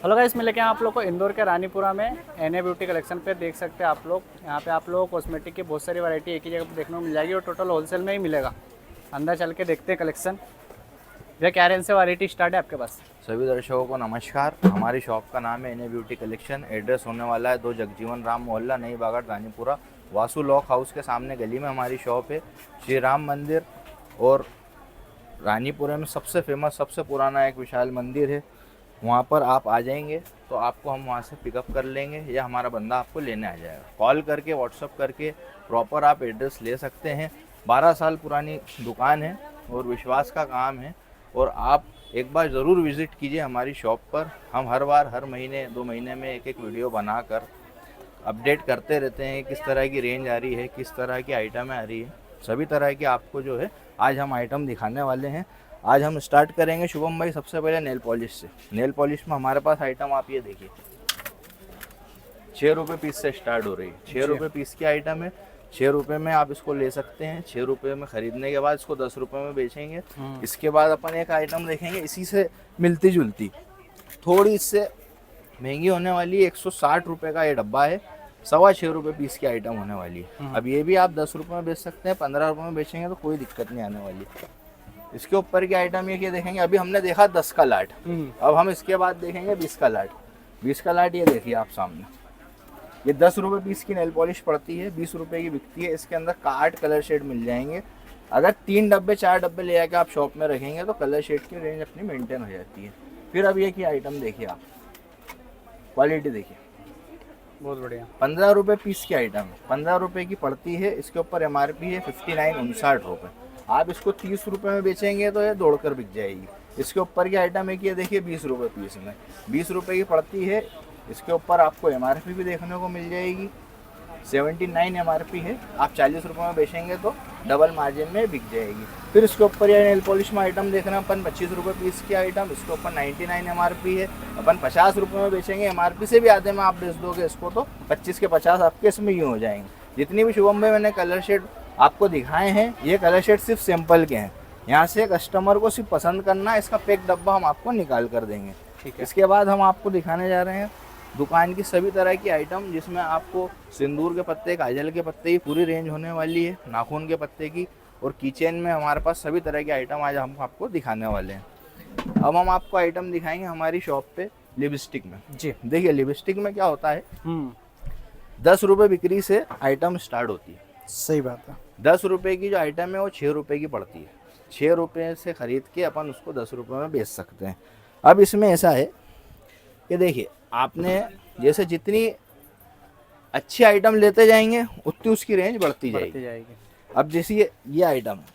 Hello guys, मैं लेके आया आप लोग को इंदौर के रानीपुरा में एनए ब्यूटी कलेक्शन पे। देख सकते हैं आप लोग, यहाँ पे आप लोग कॉस्मेटिक की बहुत सारी वैरायटी एक ही जगह पे देखने को मिल जाएगी और टोटल होलसेल में ही मिलेगा। अंदर चल के देखते हैं कलेक्शन। भैया क्या रेंज से वैरायटी स्टार्ट है आपके पास? सभी दर्शकों को नमस्कार। हमारी शॉप का नाम है एनए ब्यूटी कलेक्शन। एड्रेस होने वाला है 2 जगजीवन राम मोहल्ला, नई बागाट, रानीपुरा। वासु लॉक हाउस के सामने गली में हमारी शॉप है। श्री राम मंदिर और रानीपुरा में सबसे फेमस, सबसे पुराना एक विशाल मंदिर है। वहाँ पर आप आ जाएंगे तो आपको हम वहाँ से पिकअप कर लेंगे या हमारा बंदा आपको लेने आ जाएगा। कॉल करके, व्हाट्सअप करके प्रॉपर आप एड्रेस ले सकते हैं। 12 साल पुरानी दुकान है और विश्वास का काम है। और आप एक बार ज़रूर विज़िट कीजिए हमारी शॉप पर। हम हर बार, हर महीने 2 महीने में एक वीडियो बनाकर अपडेट करते रहते हैं। किस तरह की रेंज आ रही है, किस तरह की आइटम आ रही है, सभी तरह की आपको जो है आज हम आइटम दिखाने वाले हैं। आज हम स्टार्ट करेंगे शुभम भाई सबसे पहले नेल पॉलिश से। नेल पॉलिश में हमारे पास आइटम आप ये देखिए 6 रुपये पीस से स्टार्ट हो रही है। 6 रुपये पीस की आइटम है। 6 रुपये में आप इसको ले सकते हैं। 6 रुपये में ख़रीदने के बाद इसको 10 रुपये में बेचेंगे। इसके बाद अपन एक आइटम देखेंगे इसी से मिलती जुलती, थोड़ी इससे महंगी होने वाली है। 160 रुपये का ये डब्बा है। 6.25 रुपये पीस की आइटम होने वाली है। अब ये भी आप 10 रुपये में बेच सकते हैं। 15 रुपये में बेचेंगे तो कोई दिक्कत नहीं आने वाली। इसके ऊपर की आइटम ये क्या देखेंगे, अभी हमने देखा 10 का लाट, अब हम इसके बाद देखेंगे 20 का लाट। 20 का लाट ये देखिए आप सामने, ये 10 रुपये पीस की नेल पॉलिश पड़ती है, 20 रुपये की बिकती है। इसके अंदर 8 कलर शेड मिल जाएंगे। अगर 3 डब्बे 4 डब्बे ले आके आप शॉप में रखेंगे तो कलर शेड की रेंज अपनी मेंटेन हो जाती है। फिर अब ये की आइटम देखिए आप, क्वालिटी देखिए, बहुत बढ़िया। 15 रुपये पीस की आइटम है। 15 रुपये की पड़ती है। इसके ऊपर MRP है 59 रुपये। आप इसको 30 रुपये में बेचेंगे तो ये दौड़कर बिक जाएगी। इसके ऊपर की आइटम है कि ये देखिए 20 रुपये पीस में, 20 रुपये की पड़ती है। इसके ऊपर आपको MRP भी देखने को मिल जाएगी, 79 MRP है। आप 40 रुपये में बेचेंगे तो डबल मार्जिन में बिक जाएगी। फिर इसके ऊपर ये नेल पॉलिश में आइटम देखना अपन 25 रुपये पीस की आइटम, इसके ऊपर 99 MRP है। अपन 50 रुपये में बेचेंगे। MRP से भी आधे में आप बेच दोगे इसको तो 25 के 50 आपके इसमें यूँ हो जाएंगे। जितनी भी शुभम भाई मैंने कलर शेड आपको दिखाए हैं, ये कलर शेड सिर्फ सैंपल के हैं। यहाँ से कस्टमर को सिर्फ पसंद करना, इसका पैक डब्बा हम आपको निकाल कर देंगे। ठीक है। इसके बाद हम आपको दिखाने जा रहे हैं दुकान की सभी तरह की आइटम, जिसमें आपको सिंदूर के पत्ते, काजल के पत्ते की पूरी रेंज होने वाली है, नाखून के पत्ते की, और किचन में हमारे पास सभी तरह की आइटम आज हम आपको दिखाने वाले हैं। अब हम आपको आइटम दिखाएंगे हमारी शॉप पे लिपस्टिक में। जी। देखिए लिपस्टिक में क्या होता है, 10 रुपये बिक्री से आइटम स्टार्ट होती है। सही बात है। 10 रुपये की जो आइटम है वो 6 रुपये की पड़ती है। 6 रुपये से ख़रीद के अपन उसको 10 रुपये में बेच सकते हैं। अब इसमें ऐसा है कि देखिए, आपने जैसे जितनी अच्छी आइटम लेते जाएंगे उतनी उसकी रेंज बढ़ती जाएगी। अब जैसे ये आइटम है,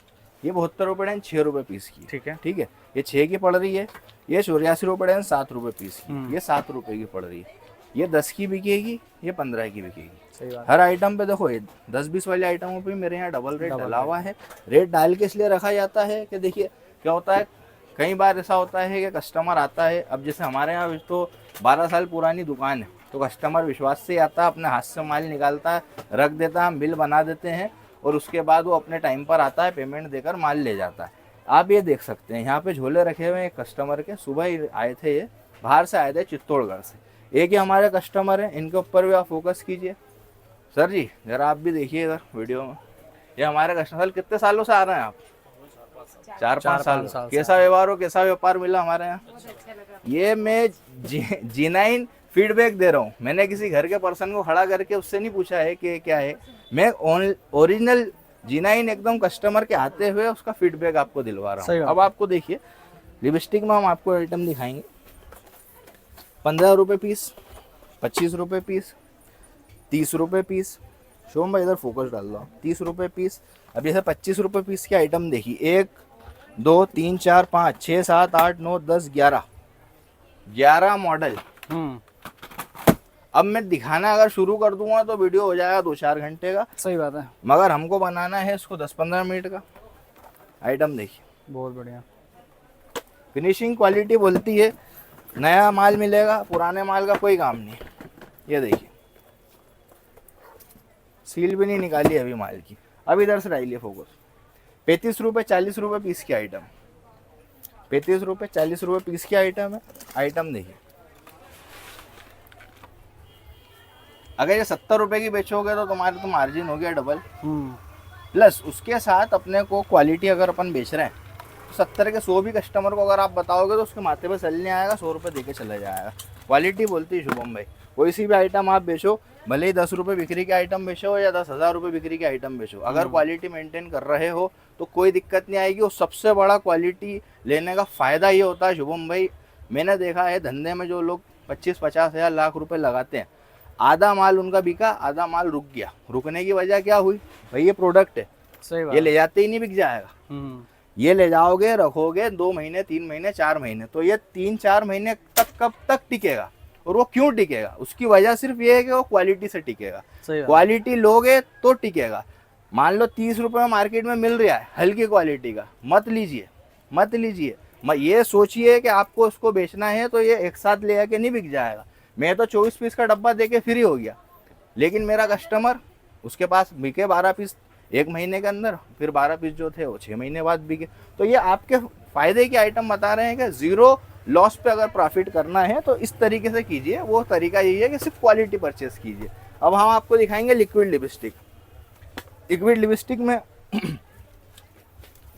ये 72 रुपये रेंज 6 रुपये पीस की। ठीक है। ठीक है, ये 6 की पड़ रही है। ये 84 रुपये रेंज 7 रुपये पीस की। ये 7 रुपये की पड़ रही है। ये 10 की बिकेगी, ये 15 की बिकेगी। सही बात। हर आइटम पे देखो, 10-20 वाली आइटमों पे मेरे यहाँ डबल रेट डला हुआ है। रेट डाल के इसलिए रखा जाता है कि देखिए क्या होता है, कई बार ऐसा होता है कि कस्टमर आता है। अब जैसे हमारे यहाँ तो 12 साल पुरानी दुकान है, तो कस्टमर विश्वास से आता है, अपने हाथ से माल निकालता है, रख देता है, हम बिल बना देते हैं और उसके बाद वो अपने टाइम पर आता है, पेमेंट देकर माल ले जाता है। आप ये देख सकते हैं यहाँ पे झोले रखे हुए हैं कस्टमर के। सुबह ही आए थे, ये बाहर से आए थे चित्तौड़गढ़ से। एक ही हमारे कस्टमर हैं, इनके ऊपर भी आप फोकस कीजिए। सर जी जरा आप भी देखिए इधर वीडियो में, ये हमारे कस्टमर कितने सालों से आ रहे हैं आप? 4-5 साल। कैसा व्यवहार हो, कैसा व्यापार मिला हमारे यहाँ? ये मैं G9 फीडबैक दे रहा हूँ। मैंने किसी घर के पर्सन को खड़ा करके उससे नहीं पूछा है कि क्या है। मैं ओरिजिनल G9 एकदम कस्टमर के आते हुए उसका फीडबैक आपको दिलवा रहा हूँ। अब आपको देखिए लिपस्टिक में हम आपको आइटम दिखाएंगे। 15 रुपये पीस, 25 रुपये पीस, 30 रुपये पीस। शुभम भाई इधर फोकस डाल दो। 30 रुपये पीस। अब जैसे 25 रुपये पीस की आइटम देखी, 1 2 3 4 5 6 7 8 9 10 11 मॉडल। अब मैं दिखाना अगर शुरू कर दूंगा तो वीडियो हो जाएगा 2-4 घंटे का। सही बात है। मगर हमको बनाना है इसको 10-15 मिनट का। आइटम देखिए, बहुत बढ़िया। फिनिशिंग क्वालिटी बोलती है नया माल मिलेगा, पुराने माल का कोई काम नहीं। ये देखिए, सील भी नहीं निकाली अभी माल की। अब इधर से डालिए फोकस। 35 रुपये 40 रुपये पीस की आइटम, 35 रुपये 40 रुपये पीस की आइटम है। आइटम देखिए, अगर ये 70 रुपए की बेचोगे तो तुम्हारे तो मार्जिन हो गया डबल, हम्म, प्लस उसके साथ अपने को क्वालिटी अगर अपन बेच रहे हैं तो 70 के 100 भी कस्टमर को अगर आप बताओगे तो उसके माथे पे चलने आएगा, 100 रुपये दे के चला जाएगा। क्वालिटी बोलती है शुभम भाई। कोई सी भी आइटम आप बेचो, भले ही 10 रुपये बिक्री के आइटम बेचो या 10,000 रुपये बिक्री के आइटम बेचो, अगर क्वालिटी मेंटेन कर रहे हो तो कोई दिक्कत नहीं आएगी। और सबसे बड़ा क्वालिटी लेने का फ़ायदा ये होता है शुभम भाई, मैंने देखा है धंधे में जो लोग 25-50 हज़ार लाख रुपए लगाते हैं, आधा माल उनका बिका, आधा माल रुक गया। रुकने की वजह क्या हुई भाई, ये प्रोडक्ट है, सही बात। ये ले जाते ही नहीं बिक जाएगा। ये ले जाओगे, रखोगे 2 महीने 3 महीने 4 महीने, तो ये 3-4 महीने तक कब तक टिकेगा। और वो क्यों टिकेगा, उसकी वजह सिर्फ ये है कि वो क्वालिटी से टिकेगा। क्वालिटी लोगे तो टिकेगा। मान लो 30 रुपये में मार्केट में मिल रहा है हल्की क्वालिटी का, मत लीजिए, मत लीजिए। ये सोचिए कि आपको उसको बेचना है तो ये एक साथ ले आके नहीं बिक जाएगा। मैं तो 24 पीस का डब्बा देके फ्री हो गया, लेकिन मेरा कस्टमर, उसके पास बिके 12 पीस 1 महीने के अंदर, फिर 12 पीस जो थे वो 6 महीने बाद बिके। तो ये आपके फायदे की आइटम बता रहे हैं कि जीरो लॉस पे अगर प्रॉफिट करना है तो इस तरीके से कीजिए। वो तरीका यही है कि सिर्फ क्वालिटी परचेस कीजिए। अब हम आपको दिखाएंगे लिक्विड लिपस्टिक। लिक्विड लिपस्टिक में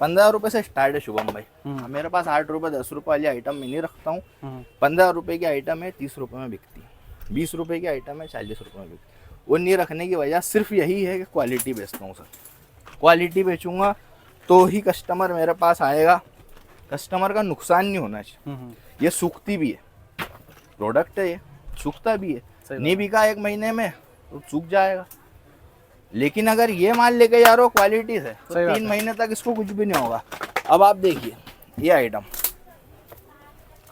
15 रुपए से स्टार्ट है शुभम भाई। मेरे पास 8 रुपए 10 रुपए वाली आइटम मैं नहीं रखता हूँ। 15 रुपए की आइटम है 30 रुपए में बिकती है, 20 रुपए की आइटम है 40 रुपए में बिकती है। वो नहीं रखने की वजह सिर्फ यही है कि क्वालिटी बेचता हूँ सर। क्वालिटी बेचूंगा तो ही कस्टमर मेरे पास आएगा, कस्टमर का नुकसान नहीं होना चाहिए। ये सूखती भी है, प्रोडक्ट है ये, सूखता भी है। नहीं बिका 1 महीने में तो सूख जाएगा, लेकिन अगर ये माल लेके जा रहे हो क्वालिटी से तो 3 महीने तक इसको कुछ भी नहीं होगा। अब आप देखिए ये आइटम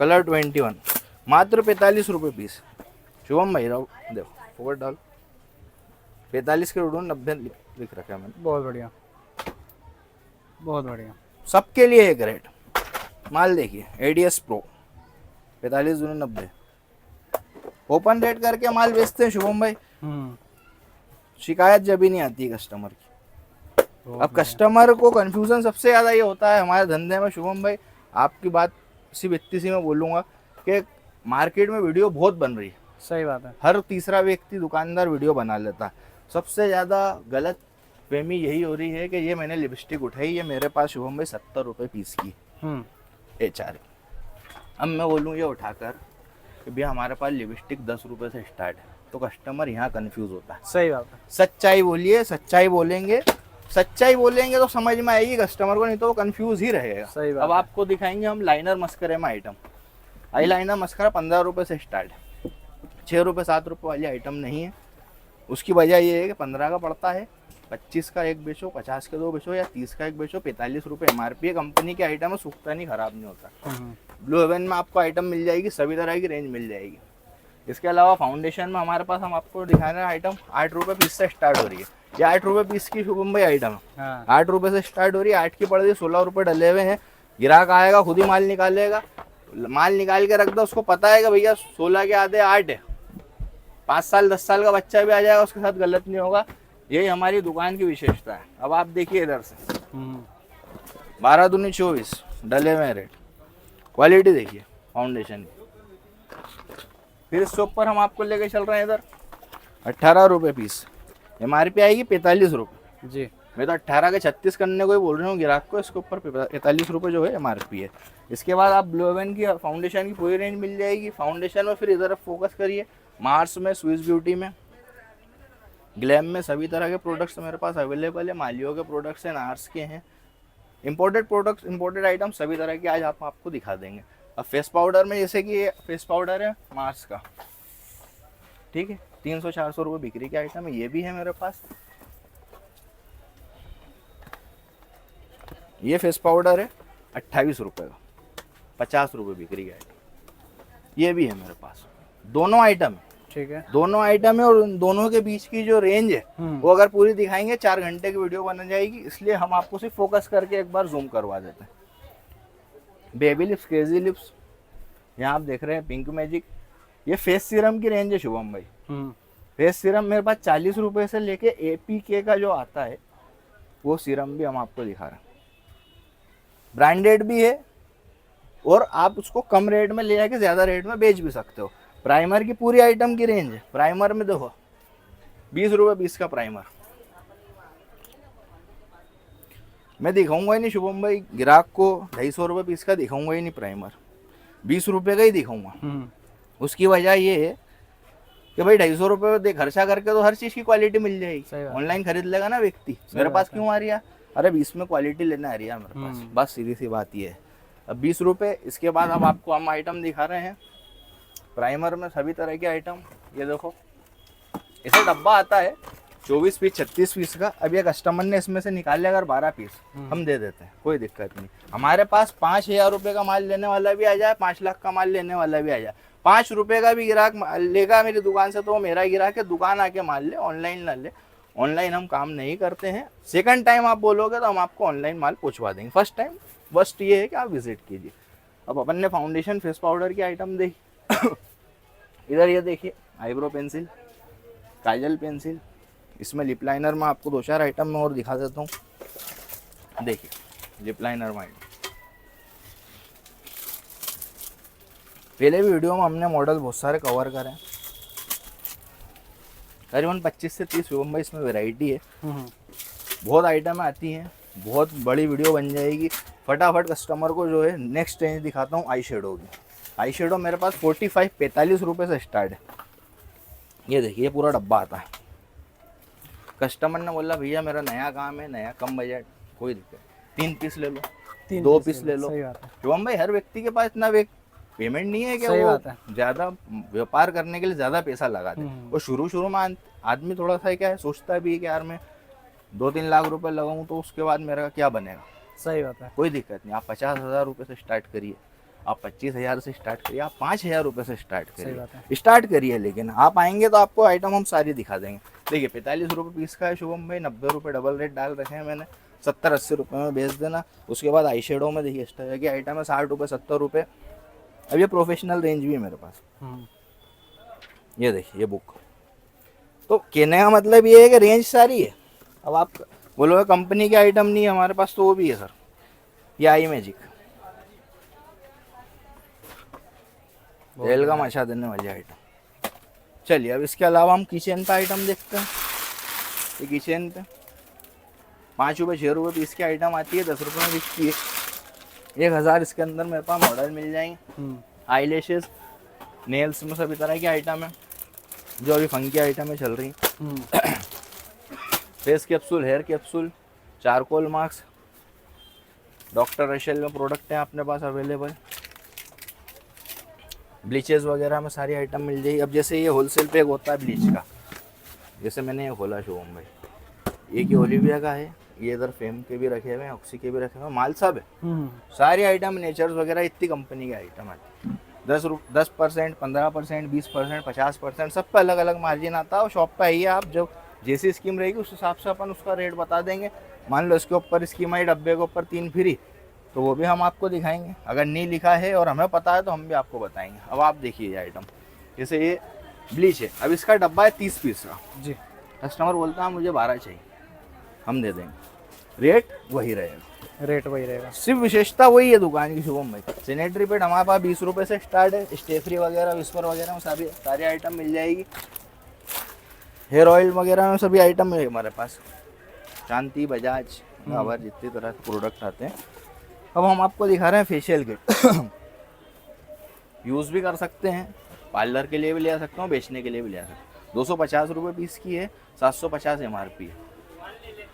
कलर 21 मात्र 45 रुपये पीस। शुभम भाई राव देखो फोकट डाल, 45 के उड़ून 90 लिख रखा है मैंने। बहुत बढ़िया, बहुत बढ़िया। सबके लिए एक रेट। माल देखिए एडीएस प्रो 45 दूनी 90, ओपन रेट करके माल बेचते हैं शुभम भाई। शिकायत जब भी नहीं आती है कस्टमर की। अब कस्टमर को कंफ्यूजन सबसे ज़्यादा ये होता है हमारे धंधे में शुभम भाई। आपकी बात सिर्फ इतनी सी मैं बोलूँगा कि मार्केट में वीडियो बहुत बन रही है। सही बात है। हर तीसरा व्यक्ति दुकानदार वीडियो बना लेता है। सबसे ज़्यादा गलत फहमी यही हो रही है कि ये मैंने लिपस्टिक उठाई, ये मेरे पास शुभम भाई 70 रुपये पीस की HR। अब मैं बोलूँ ये उठाकर कि भैया हमारे पास लिपस्टिक 10 रुपये से स्टार्ट है, तो कस्टमर यहाँ कंफ्यूज होता है। सही बात है। सच्चाई बोलिए, सच्चाई बोलेंगे, सच्चाई बोलेंगे तो समझ में आएगी कस्टमर को, नहीं तो वो कंफ्यूज ही रहेगा। सही बात अब है। आपको दिखाएंगे हम लाइनर मस्करे में आइटम। आई लाइनर मस्करा 15 रुपये से स्टार्ट है, 6 रुपये 7 रुपये वाली आइटम नहीं है। उसकी वजह ये है कि 15 का पड़ता है, 25 का एक बेचो, 50 के 2 बेचो या 30 का एक बेचो, 45 रुपये MRP है। कंपनी के आइटम है, सूखता नहीं, खराब नहीं होता। ब्लू हेवन में आपको आइटम मिल जाएगी, सभी तरह की रेंज मिल जाएगी। इसके अलावा फाउंडेशन में हमारे पास हम आपको दिखा रहे हैं आइटम 8 रुपये पीस से स्टार्ट हो रही है। ये 8 रुपये पीस की शुभम भाई आइटम है। 8 रुपये से स्टार्ट हो रही है, 8 की पड़ रही है, 16 रुपये डले हुए हैं। ग्राहक आएगा खुद ही माल निकालेगा, माल निकाल के रख दो, उसको पता है कि भैया 16 के आधे 8 है। 5 साल 10 साल का बच्चा भी आ जाएगा, उसके साथ गलत नहीं होगा। यही हमारी दुकान की विशेषता है। अब आप देखिए इधर से 12 दूनी 24 डले हुए रेट, क्वालिटी देखिए फाउंडेशन की। फिर इसके ऊपर हम आपको लेके चल रहे हैं इधर 18 रुपये पीस, MRP आएगी 45 रुपये जी। मैं तो 18 के 36 करने को ही बोल रहा हूँ ग्राहक को। इसके ऊपर 45 रुपये जो है MRP है। इसके बाद आप ब्लू हेवन की फाउंडेशन की पूरी रेंज मिल जाएगी। फाउंडेशन में फिर इधर फोकस करिए, मार्स में, स्विस ब्यूटी में, ग्लैम में, सभी तरह के प्रोडक्ट्स मेरे पास अवेलेबल है। मालियो के प्रोडक्ट्स हैं, नार्स के हैं, इंपोर्टेड प्रोडक्ट्स, इंपोर्टेड आइटम सभी तरह के आज आप आपको दिखा देंगे। अब फेस पाउडर में जैसे कि ये फेस पाउडर है मार्स का, ठीक है, 300-400 रुपये बिक्री की आइटम है। ये भी है मेरे पास। ये फेस पाउडर है 28 रुपये का, 50 रुपये बिक्री की आइटम। ये भी है मेरे पास। दोनों आइटम है, ठीक है, दोनों आइटम है। और उन दोनों के बीच की जो रेंज है वो अगर पूरी दिखाएंगे 4 घंटे की वीडियो बन जाएगी, इसलिए हम आपको सिर्फ फोकस करके एक बार जूम करवा देते हैं। बेबी लिप्स, क्रेजी लिप्स, यहाँ आप देख रहे हैं पिंक मैजिक। ये फेस सीरम की रेंज है शुभम भाई। फेस सीरम मेरे पास 40 रुपये से लेके APK का जो आता है वो सीरम भी हम आपको दिखा रहे हैं। ब्रांडेड भी है और आप उसको कम रेट में ले जाके ज़्यादा रेट में बेच भी सकते हो। प्राइमर की पूरी आइटम की रेंज है। प्राइमर में देखो ₹20 पीस का प्राइमर। मैं दिखाऊंगा ही नहीं शुभम भाई, ग्राहक को ₹250 पीस का दिखाऊंगा ही नहीं प्राइमर, ₹20 का ही दिखाऊंगा। उसकी वजह ये है कि भाई ₹250 दे खर्चा करके तो हर चीज की क्वालिटी मिल जाएगी। ऑनलाइन खरीद लेगा ना व्यक्ति, मेरे पास क्यों आ रही है, अरे 20 में क्वालिटी लेने आ रही है मेरे पास, बस सीधी सी बात ये है। अब ₹20। इसके बाद अब आपको हम आइटम दिखा रहे हैं प्राइमर में, सभी तरह के आइटम। ये देखो, इसे डब्बा आता है 24 पीस 36 पीस का। अब ये कस्टमर ने इसमें से निकाल लिया अगर 12 पीस, हम दे देते हैं, कोई दिक्कत नहीं। हमारे पास ₹5000 का माल लेने वाला भी आ जाए, 5 लाख का माल लेने वाला भी आ जाए, ₹5 का भी ग्राहक लेगा मेरी दुकान से तो वो मेरा ग्राहक है, दुकान आके माल ले, ऑनलाइन ना ले। ऑनलाइन हम काम नहीं करते हैं। सेकंड टाइम आप बोलोगे तो हम आपको ऑनलाइन माल पहुंचवा देंगे। फर्स्ट टाइम बस्ट ये है कि आप विजिट कीजिए। अब अपन ने फाउंडेशन फेस पाउडर की आइटम देखी इधर ये देखिए, आईब्रो पेंसिल, काजल पेंसिल, इसमें लिप लाइनर में आपको 2-4 आइटम में और दिखा देता हूँ। देखिए लिप लाइनर में पहले भी वीडियो में हमने मॉडल बहुत सारे कवर करे हैं, करीबन 25 से 30 शुभम भाई इसमें वैरायटी है। बहुत आइटम आती हैं, बहुत बड़ी वीडियो बन जाएगी। फटाफट कस्टमर को जो है नेक्स्ट रेंज दिखाता हूँ आई शेडो की। आई शेडो मेरे पास 45 से स्टार्ट है। ये देखिए, ये पूरा डब्बा आता है। कस्टमर ने बोला भैया मेरा नया काम है, नया कम बजट, कोई दिक्कत, 3 पीस ले लो, 2 पीस ले लो। शुभम भाई हर व्यक्ति के पास इतना पेमेंट नहीं है कि वो ज्यादा व्यापार करने के लिए ज्यादा पैसा लगा दे। और शुरू में आदमी थोड़ा सा क्या है, सोचता भी है कि यार मैं 2-3 लाख रुपए लगाऊं तो उसके बाद मेरा क्या बनेगा। सही बात है, कोई दिक्कत नहीं। आप 50,000 से स्टार्ट करिए, आप 25,000 से स्टार्ट करिए, आप 5,000 से स्टार्ट करिए, स्टार्ट करिए। लेकिन आप आएंगे तो आपको आइटम हम सारी दिखा देंगे। देखिए ₹45 पीस का है शुभम भाई, ₹90 डबल रेट डाल रखे हैं मैंने, 70-80 में बेच देना। उसके बाद आई शेडो में देखिए इस तरह की आइटम है, ₹60 ₹70। अब ये प्रोफेशनल रेंज भी है मेरे पास। ये देखिए ये बुक, तो कहने का मतलब ये है कि रेंज सारी है। अब आप बोलोगे कंपनी के आइटम नहीं है हमारे पास, तो वो भी है सर। ये आई मैजिक तेल का मचा देने वाली आइटम। चलिए अब इसके अलावा हम किचन पे आइटम देखते हैं। ये किचन पे ₹5 ₹6 पीस की आइटम आती है, ₹10 में बिकती है। 1000 इसके अंदर मेरे पास मॉडल मिल जाएंगे। आई लैशेस, नेल्स में सभी तरह की आइटम है जो अभी फंकी आइटम चल रही। Face capsule, hair capsule, charcoal mask, doctor Rashel में प्रोडक्ट है अपने पास अवेलेबल। ब्लीचेस वगैरह में सारी आइटम मिल जाएगी। अब जैसे ये होलसेल पैक होता है ब्लीच का, जैसे मैंने ये खोला शुभम भाई, एक ये ओलिविया का है, ये इधर फेम के भी रखे हुए हैं, ऑक्सी के भी रखे हुए हैं, माल सब है। सारी आइटम नेचर्स वगैरह इतनी कंपनी के आइटम आती है। 10%, 15%, 20%, 50%, सब पे अलग अलग मार्जिन आता है। और शॉप पे आइए आप, जब जैसी स्कीम रहेगी उस हिसाब से अपन उसका रेट बता देंगे। मान लो इसके ऊपर स्कीम आई डब्बे के ऊपर 3 फ्री, तो वो भी हम आपको दिखाएंगे। अगर नहीं लिखा है और हमें पता है तो हम भी आपको बताएंगे। अब आप देखिए ये आइटम, जैसे ये ब्लीच है, अब इसका डब्बा है 30 पीस का जी। कस्टमर बोलता है मुझे 12 चाहिए, हम दे देंगे, रेट वही रहेगा, सिर्फ विशेषता वही है दुकान की शुभम भाई। सैनिटरी पैड हमारे पास ₹20 से स्टार्ट है, स्टेफ्री वगैरह, विस्पर वगैरह में सारी आइटम मिल जाएगी। हेयर ऑयल वगैरह में सभी आइटम है हमारे पास, शांति, बजाज, डाबर, जितनी तरह के प्रोडक्ट आते हैं। अब हम आपको दिखा रहे हैं फेशियल किट। यूज़ भी कर सकते हैं, पार्लर के लिए भी ले सकते हो, बेचने के लिए भी ले सकते हैं। ₹250 पीस की है, 750 MRP है।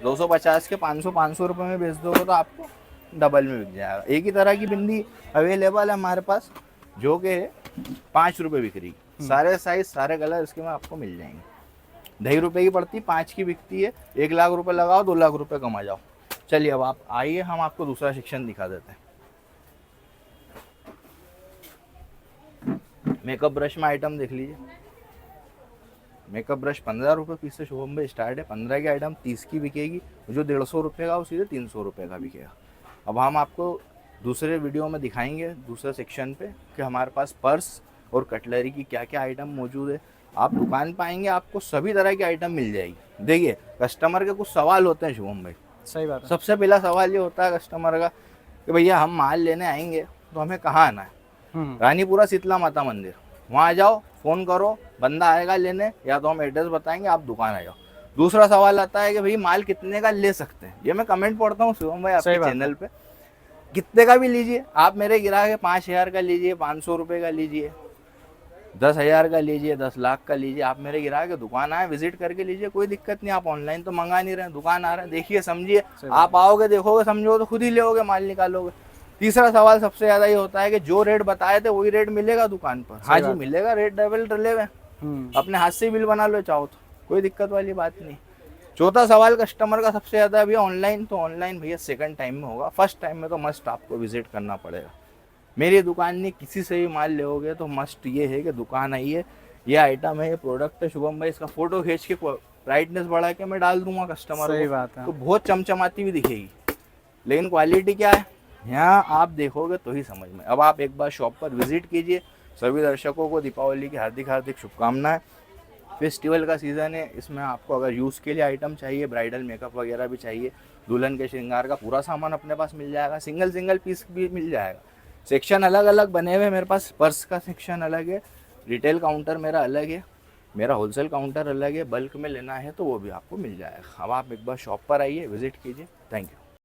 250 के 500 रुपये में बेच दोगे तो आपको डबल में बिक जाएगा। एक ही तरह की बिंदी अवेलेबल है हमारे पास, जो कि ₹5 बिक रही। सारे साइज, सारे कलर इसके में आपको मिल जाएंगे। ₹2.5 की पड़ती, 5 की बिकती है। 1 लाख रुपए लगाओ, 2 लाख रुपए कमा जाओ। चलिए अब आप आइए, हम आपको दूसरा सेक्शन दिखा देते हैं। मेकअप ब्रश में आइटम देख लीजिए। मेकअप ब्रश ₹15 पीस से शुभम भाई स्टार्ट है। 15 की आइटम 30 की बिकेगी, जो ₹150 का वो सीधे ₹300 का बिकेगा। अब हम आपको दूसरे वीडियो में दिखाएंगे, दूसरे सेक्शन पे, कि हमारे पास पर्स और कटलरी की क्या क्या आइटम मौजूद है। आप दुकान पर आएंगे, आपको सभी तरह की आइटम मिल जाएगी। देखिए कस्टमर के कुछ सवाल होते हैं शुभम भाई। सही बात है। सबसे पहला सवाल ये होता है कस्टमर का कि भैया हम माल लेने आएंगे तो हमें कहाँ आना है? रानीपुरा शीतला माता मंदिर, वहाँ आ जाओ, फ़ोन करो, बंदा आएगा लेने, या तो हम एड्रेस बताएंगे, आप दुकान आ जाओ। दूसरा सवाल आता है कि भाई माल कितने का ले सकते हैं। ये मैं कमेंट पढ़ता हूँ शिवम भाई सही आपके बात चैनल पे, कितने का भी लीजिए आप, मेरे गिरा के 5,000 का लीजिए, 500 रुपये का लीजिए, 10,000 का लीजिए, 10 लाख का लीजिए, आप मेरे गिरा के दुकान आए, विजिट करके लीजिए, कोई दिक्कत नहीं। आप ऑनलाइन तो मंगा नहीं रहे हैं, दुकान आ रहे हैं, देखिए समझिए, आप आओगे देखोगे समझोगे तो खुद ही लोगे, माल निकालोगे। तीसरा सवाल सबसे ज्यादा ये होता है कि जो रेट बताए थे वही रेट मिलेगा दुकान पर? हाँ जी मिलेगा, रेट डबल डले हुए, अपने हाथ से बिल बना लो चाहो तो, कोई दिक्कत वाली बात नहीं। चौथा सवाल कस्टमर का सबसे ज्यादा भैया ऑनलाइन, तो ऑनलाइन भैया सेकंड टाइम में होगा, फर्स्ट टाइम में तो मस्ट आपको विजिट करना पड़ेगा। मेरी दुकान नहीं, किसी से भी माल लोगे तो मस्ट ये है कि दुकान आइए, ये आइटम है, ये प्रोडक्ट है शुभम भाई, इसका फोटो खींच के ब्राइटनेस बढ़ा के मैं डाल दूंगा कस्टमर सही को, बात है। तो बहुत चमचमाती हुई दिखेगी, लेकिन क्वालिटी क्या है यहाँ आप देखोगे तो ही समझ में। अब आप एक बार शॉप पर विजिट कीजिए। सभी दर्शकों को दीपावली की हार्दिक हार्दिक शुभकामनाएं। फेस्टिवल का सीज़न है, इसमें आपको अगर यूज़ के लिए आइटम चाहिए, ब्राइडल मेकअप वगैरह भी चाहिए, दुल्हन के श्रृंगार का पूरा सामान अपने पास मिल जाएगा, सिंगल सिंगल पीस भी मिल जाएगा। सेक्शन अलग अलग बने हुए मेरे पास, पर्स का सेक्शन अलग है, रिटेल काउंटर मेरा अलग है, मेरा होलसेल काउंटर अलग है, बल्क में लेना है तो वो भी आपको मिल जाएगा। अब आप एक बार शॉप पर आइए, विजिट कीजिए। Thank you.